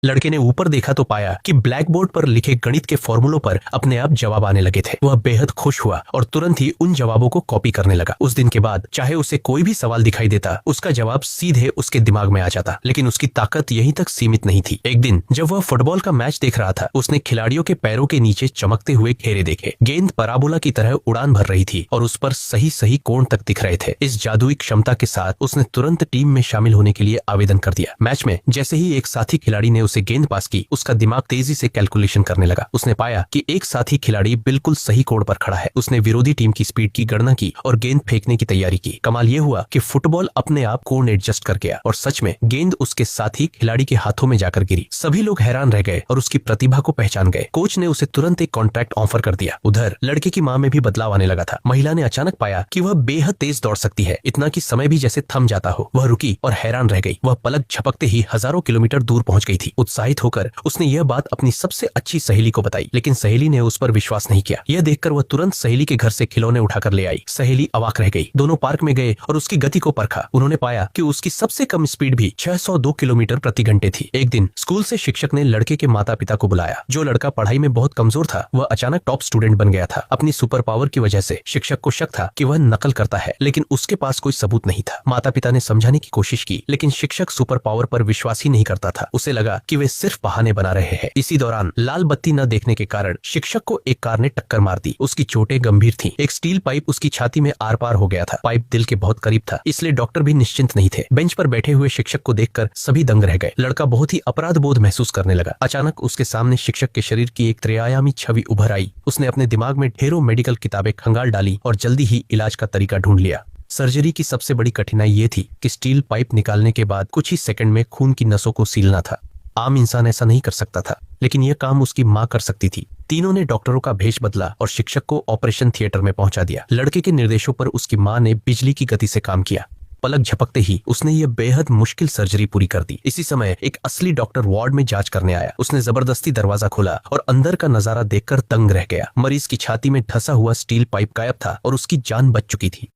लड़के ने ऊपर देखा तो पाया कि ब्लैक बोर्ड पर लिखे गणित के फॉर्मूलों पर अपने आप जवाब आने लगे थे। वह बेहद खुश हुआ और तुरंत ही उन जवाबों को कॉपी करने लगा। उस दिन के बाद चाहे उसे कोई भी सवाल दिखाई देता, उसका जवाब सीधे उसके दिमाग में आ जाता। लेकिन उसकी ताकत यहीं तक सीमित नहीं थी। एक दिन जब वह फुटबॉल का मैच देख रहा था, उसने खिलाड़ियों के पैरों के नीचे चमकते हुए घेरे देखे। गेंद पराबोला की तरह उड़ान भर रही थी और उस पर सही सही कोण तक दिख रहे थे। इस जादुई क्षमता के साथ उसने तुरंत टीम में शामिल होने के लिए आवेदन कर दिया। मैच में जैसे ही एक साथी खिलाड़ी ने उसे गेंद पास की, उसका दिमाग तेजी से कैलकुलेशन करने लगा। उसने पाया कि एक साथी खिलाड़ी बिल्कुल सही कोण पर खड़ा है। उसने विरोधी टीम की स्पीड की गणना की और गेंद फेंकने की तैयारी की। कमाल यह हुआ कि फुटबॉल अपने आप कोण एडजस्ट कर गया और सच में गेंद उसके साथी खिलाड़ी के हाथों में जाकर गिरी। सभी लोग हैरान रह गए और उसकी प्रतिभा को पहचान गए। कोच ने उसे तुरंत एक कॉन्ट्रैक्ट ऑफर कर दिया। उधर लड़के की मां में भी बदलाव आने लगा था। महिला ने अचानक पाया कि वह बेहद तेज दौड़ सकती है, इतना कि समय भी जैसे थम जाता हो। वह रुकी और हैरान रह गई। वह पलक झपकते ही हजारों किलोमीटर दूर पहुंच गई थी। उत्साहित होकर उसने यह बात अपनी सबसे अच्छी सहेली को बताई, लेकिन सहेली ने उस पर विश्वास नहीं किया। यह देखकर वह तुरंत सहेली के घर से खिलौने उठाकर ले आई। सहेली अवाक रह गई। दोनों पार्क में गए और उसकी गति को परखा। उन्होंने पाया कि उसकी सबसे कम स्पीड भी 602 किलोमीटर प्रति घंटे थी। एक दिन स्कूल से शिक्षक ने लड़के के माता पिता को बुलाया। जो लड़का पढ़ाई में बहुत कमजोर था, वह अचानक टॉप स्टूडेंट बन गया था। अपनी सुपर पावर की वजह से शिक्षक को शक था कि वह नकल करता है, लेकिन उसके पास कोई सबूत नहीं था। माता पिता ने समझाने की कोशिश की, लेकिन शिक्षक सुपर पावर पर विश्वास ही नहीं करता था। उसे लगा कि वे सिर्फ बहाने बना रहे हैं। इसी दौरान लाल बत्ती न देखने के कारण शिक्षक को एक कार ने टक्कर मार दी। उसकी चोटें गंभीर थीं। एक स्टील पाइप उसकी छाती में आर पार हो गया था। पाइप दिल के बहुत करीब था, इसलिए डॉक्टर भी निश्चिंत नहीं थे। बेंच पर बैठे हुए शिक्षक को देखकर सभी दंग रह गए। लड़का बहुत ही अपराध बोध महसूस करने लगा। अचानक उसके सामने शिक्षक के शरीर की एक त्रिआयामी छवि उभर आई। उसने अपने दिमाग में ढेरों मेडिकल किताबें खंगाल डाली और जल्दी ही इलाज का तरीका ढूंढ लिया। सर्जरी की सबसे बड़ी कठिनाई ये थी कि स्टील पाइप निकालने के बाद कुछ ही सेकंड में खून की नसों को सीलना था। आम इंसान ऐसा नहीं कर सकता था, लेकिन यह काम उसकी मां कर सकती थी। तीनों ने डॉक्टरों का भेष बदला और शिक्षक को ऑपरेशन थिएटर में पहुंचा दिया। लड़के के निर्देशों पर उसकी मां ने बिजली की गति से काम किया। पलक झपकते ही उसने यह बेहद मुश्किल सर्जरी पूरी कर दी। इसी समय एक असली डॉक्टर वार्ड में जांच करने आया। उसने जबरदस्ती दरवाजा खोला और अंदर का नजारा देखकर दंग रह गया। मरीज की छाती में धंसा हुआ स्टील पाइप गायब था और उसकी जान बच चुकी थी।